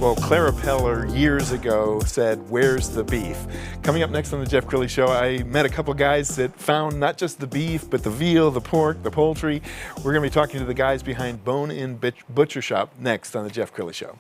Well, Clara Peller years ago said, "Where's the beef?" Coming up next on the Jeff Crilley Show, I met a couple guys that found not just the beef, but the veal, the pork, the poultry. We're going to be talking to the guys behind Bone In Butcher Shop next on the Jeff Crilley Show.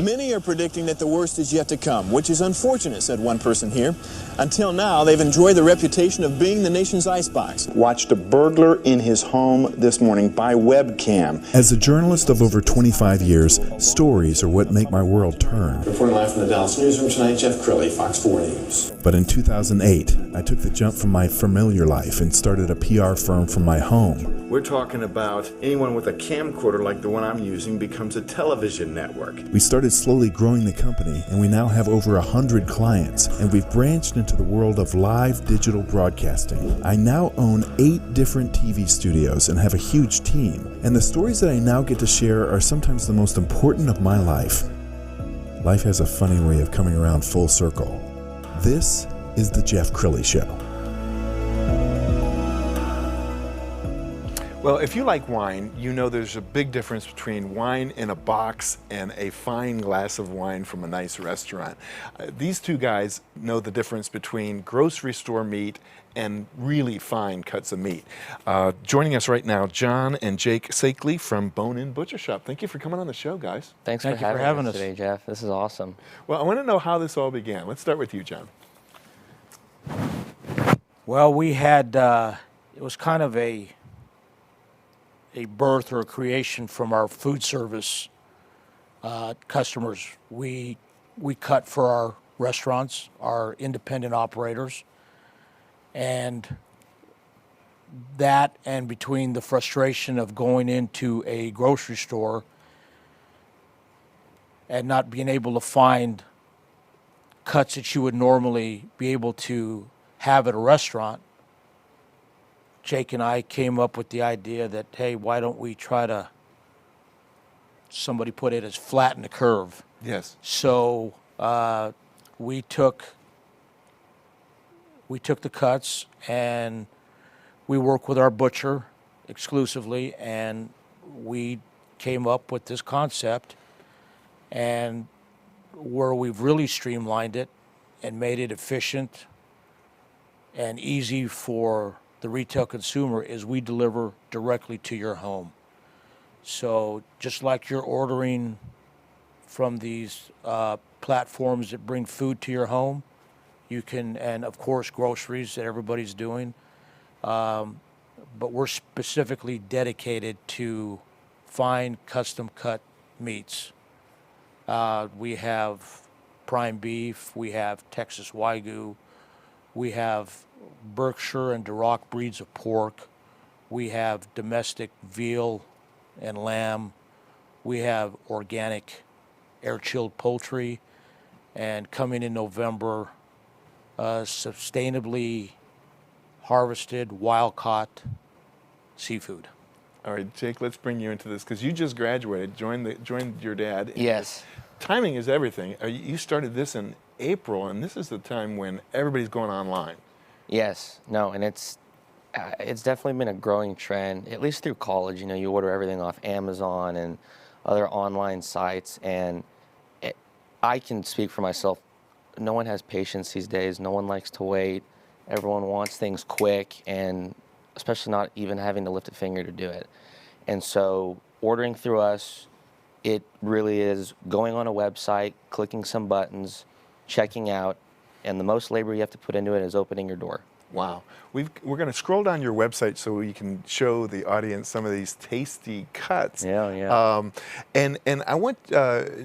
Many are predicting that the worst is yet to come, which is unfortunate, said one person here. Until now, they've enjoyed the reputation of being the nation's icebox. Watched a burglar in his home this morning by webcam. As a journalist of over 25 years, stories are what make my world turn. Reporting live from the Dallas newsroom tonight, Jeff Crilley, Fox 4 News. But in 2008, I took the jump from my familiar life and started a PR firm from my home. We're talking about anyone with a camcorder like the one I'm using becomes a television network. We started slowly growing the company, and we now have over 100 clients, and we've branched into the world of live digital broadcasting. I now own 8 different TV studios and have a huge team, and the stories that I now get to share are sometimes the most important of my life. Life has a funny way of coming around full circle. This is the Jeff Crilley Show. Well, if you like wine, you know there's a big difference between wine in a box and a fine glass of wine from a nice restaurant. These two guys know the difference between grocery store meat and really fine cuts of meat. Joining us right now, John and Jake Sayklay from Bone In Butcher Shop. Thank you for coming on the show, guys. Thank you for having us today, Jeff. This is awesome. Well, I want to know how this all began. Let's start with you, John. Well, we had, it was kind of a birth or a creation from our food service customers. We cut for our restaurants, our independent operators, and that, and between the frustration of going into a grocery store and not being able to find cuts that you would normally be able to have at a restaurant, Jake and I came up with the idea that, hey, why don't we try to, somebody put it as flatten the curve. Yes. So we took the cuts, and we work with our butcher exclusively, and we came up with this concept, and where we've really streamlined it and made it efficient and easy for the retail consumer is we deliver directly to your home. So just like you're ordering from these platforms that bring food to your home, you can, and of course groceries that everybody's doing, but we're specifically dedicated to fine custom cut meats. We have prime beef, we have Texas Wagyu, we have Berkshire and Duroc breeds of pork. We have domestic veal and lamb. We have organic air-chilled poultry. And coming in November, sustainably harvested, wild-caught seafood. All right, Jake, let's bring you into this because you just graduated, joined your dad. Yes. Timing is everything. You started this in April, and this is the time when everybody's going online. Yes. No, and it's definitely been a growing trend, at least through college. You know, you order everything off Amazon and other online sites, and I can speak for myself. No one has patience these days. No one likes to wait. Everyone wants things quick, and especially not even having to lift a finger to do it. And so ordering through us, it really is going on a website, clicking some buttons, checking out, and the most labor you have to put into it is opening your door. Wow. We're going to scroll down your website so we can show the audience some of these tasty cuts. Yeah. And I want,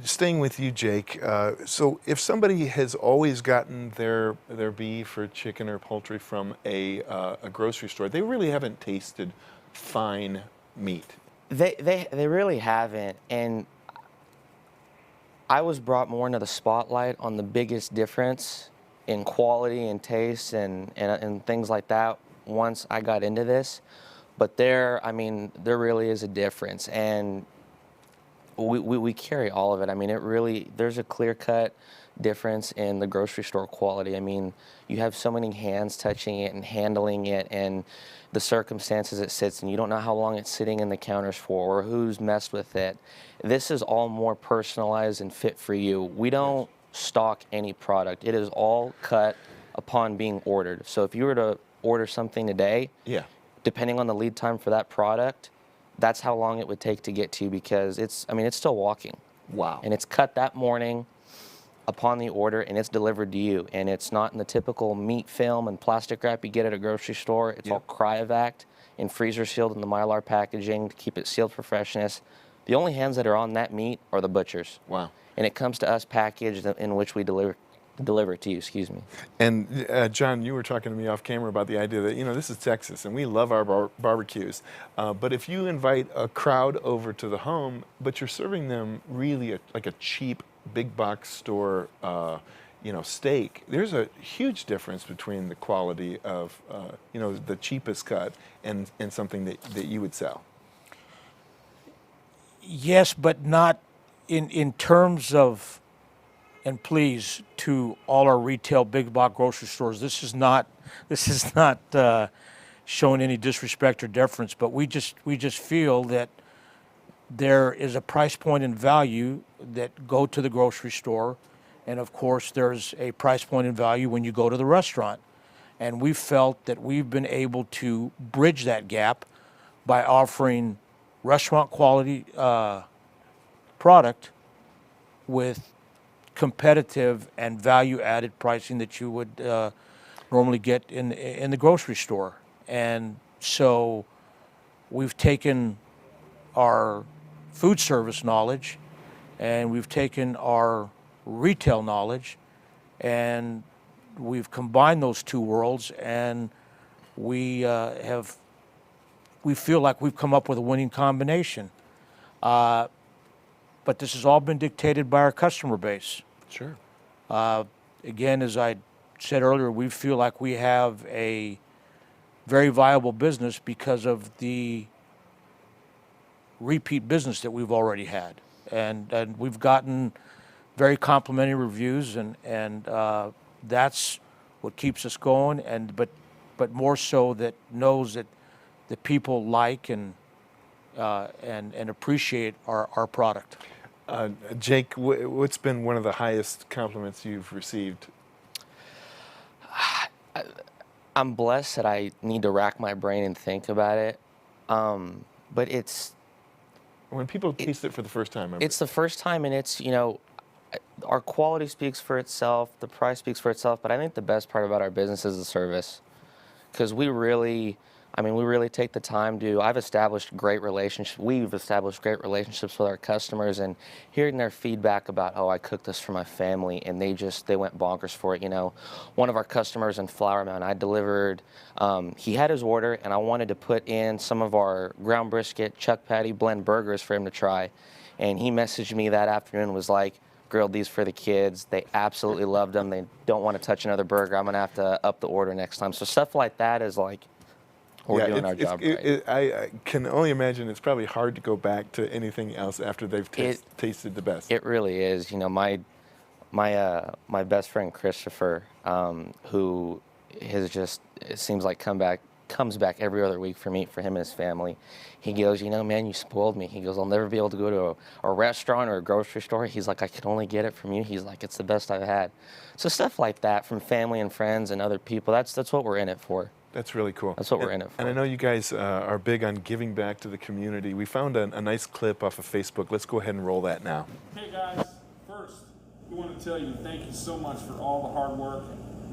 staying with you, Jake, so if somebody has always gotten their beef or chicken or poultry from a grocery store, they really haven't tasted fine meat. They really haven't, and I was brought more into the spotlight on the biggest difference in quality and taste and things like that once I got into this. But there really is a difference. And We carry all of it. I mean, there's a clear-cut difference in the grocery store quality. I mean, you have so many hands touching it and handling it and the circumstances it sits in. You don't know how long it's sitting in the counters for or who's messed with it. This is all more personalized and fit for you. We don't stock any product. It is all cut upon being ordered. So if you were to order something today, depending on the lead time for that product, that's how long it would take to get to you, because it's still walking. Wow. And it's cut that morning upon the order, and it's delivered to you. And it's not in the typical meat film and plastic wrap you get at a grocery store. It's all cryovac and freezer sealed in the Mylar packaging to keep it sealed for freshness. The only hands that are on that meat are the butchers. Wow. And it comes to us packaged in which we deliver it to you, excuse me. And John, you were talking to me off camera about the idea that, this is Texas and we love our barbecues. But if you invite a crowd over to the home, but you're serving them really like a cheap big box store, steak, there's a huge difference between the quality of, the cheapest cut and something that you would sell. Yes, but not in terms of, and please, to all our retail big box grocery stores, this is not showing any disrespect or deference, but we just feel that there is a price point and value that go to the grocery store, and of course there's a price point and value when you go to the restaurant. And we felt that we've been able to bridge that gap by offering restaurant quality product with competitive and value-added pricing that you would normally get in the grocery store. And so we've taken our food service knowledge and we've taken our retail knowledge and we've combined those two worlds, and we feel like we've come up with a winning combination. But this has all been dictated by our customer base. Sure. Again, as I said earlier, we feel like we have a very viable business because of the repeat business that we've already had. And we've gotten very complimentary reviews, and that's what keeps us going. But more so that knows that the people like and appreciate our product. Jake, what's been one of the highest compliments you've received? I'm blessed that I need to rack my brain and think about it. But when people taste it for the first time. It's the first time, and it's, our quality speaks for itself, the price speaks for itself, but I think the best part about our business is the service. Because we really take the time we've established great relationships with our customers, and hearing their feedback about, I cooked this for my family, and they went bonkers for it. One of our customers in Flower Mound, I delivered, he had his order, and I wanted to put in some of our ground brisket, chuck patty blend burgers for him to try. And he messaged me that afternoon and was like, grilled these for the kids. They absolutely loved them. They don't want to touch another burger. I'm going to have to up the order next time. So stuff like that is like, we're doing our job right. I can only imagine it's probably hard to go back to anything else after they've tasted the best. It really is. My best friend Christopher, who has it seems like comes back every other week for him and his family. He goes, man, you spoiled me. He goes, I'll never be able to go to a restaurant or a grocery store. He's like, I can only get it from you. He's like, it's the best I've had. So stuff like that from family and friends and other people, that's what we're in it for. That's really cool. That's what we're in it for. And I know you guys are big on giving back to the community. We found a nice clip off of Facebook. Let's go ahead and roll that now. Hey guys, first we want to tell you thank you so much for all the hard work,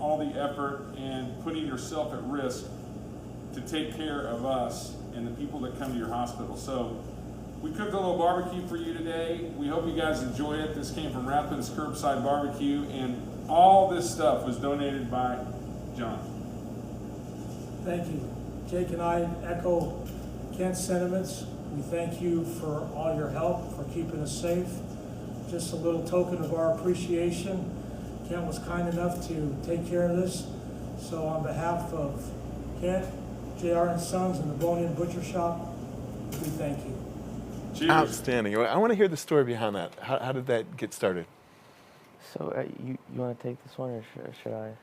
all the effort, and putting yourself at risk to take care of us and the people that come to your hospital. So we cooked a little barbecue for you today. We hope you guys enjoy it. This came from Rathman's Curbside Barbecue, and all this stuff was donated by John. Thank you. Jake and I echo Kent's sentiments. We thank you for all your help, for keeping us safe. Just a little token of our appreciation. Kent was kind enough to take care of this. So on behalf of Kent, JR and Sons, and the Bone-In Butcher Shop, we thank you. Cheers. Outstanding. I want to hear the story behind that. How did that get started? So you want to take this one, or should I?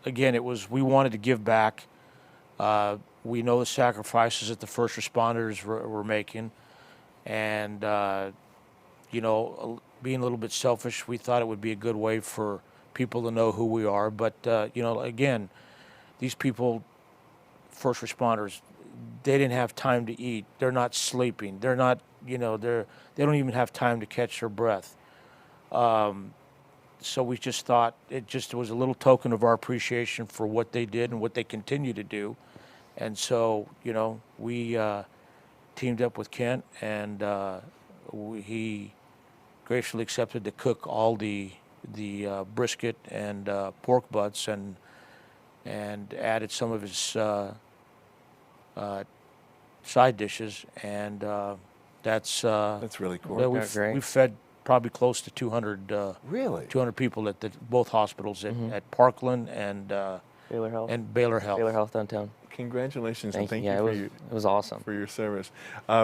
Again, we wanted to give back. We know the sacrifices that the first responders were making, and being a little bit selfish, we thought it would be a good way for people to know who we are. But again, these people, first responders, they didn't have time to eat. They're not sleeping. They're not, they don't even have time to catch their breath. So we just thought it was a little token of our appreciation for what they did and what they continue to do. And so, we teamed up with Kent, and he graciously accepted to cook all the brisket and pork butts, and added some of his side dishes, and that's really cool. We fed probably close to 200 people at both hospitals at Parkland and Baylor Health. Baylor Health downtown. Congratulations and thank you it was awesome for your service.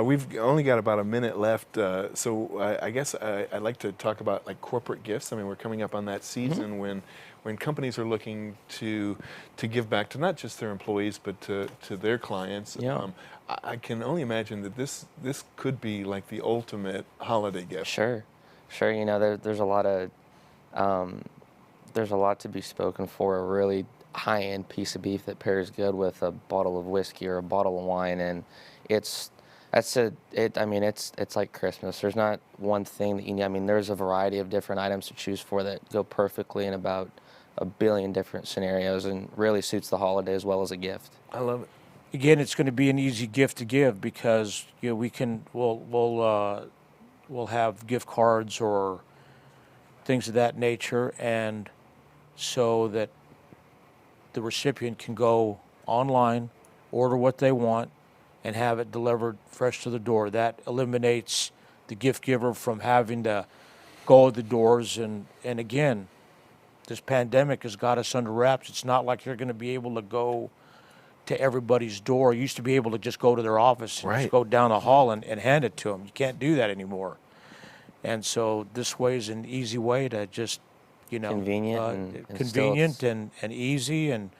We've only got about a minute left, so I guess I'd like to talk about like corporate gifts. I mean, we're coming up on that season when companies are looking to give back to not just their employees but to their clients. Yeah. I can only imagine that this could be like the ultimate holiday gift. Sure. There's a lot to be spoken for a really high-end piece of beef that pairs good with a bottle of whiskey or a bottle of wine, and it's like Christmas. There's not one thing that you need. I mean, there's a variety of different items to choose for that go perfectly in about a billion different scenarios, and really suits the holiday as well as a gift. I love it. Again, it's going to be an easy gift to give because we'll have gift cards or things of that nature, and so that the recipient can go online, order what they want, and have it delivered fresh to the door. That eliminates the gift giver from having to go to the doors. And again, this pandemic has got us under wraps. It's not like you're going to be able to go to everybody's door. You used to be able to just go to their office and just go down the hall and hand it to them. You can't do that anymore. And so this way is an easy way to just, convenient and easy, and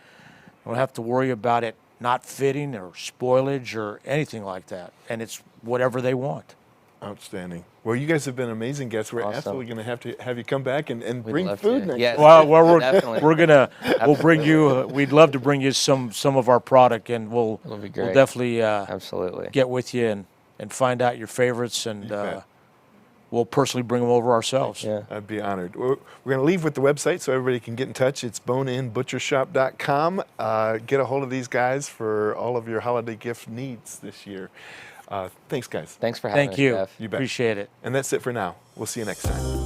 don't have to worry about it not fitting or spoilage or anything like that. And it's whatever they want. Outstanding. Well, you guys have been amazing guests. We're absolutely going to have you come back and bring food next yes. time. Well, we'll bring you. We'd love to bring you some of our product, and we'll definitely absolutely get with you and find out your favorites, and we'll personally bring them over ourselves. Yeah. I'd be honored. We're going to leave with the website so everybody can get in touch. It's boneinbutchershop.com. Get a hold of these guys for all of your holiday gift needs this year. Thanks, guys. Thanks for having us, Jeff. You bet. Appreciate it. And that's it for now. We'll see you next time.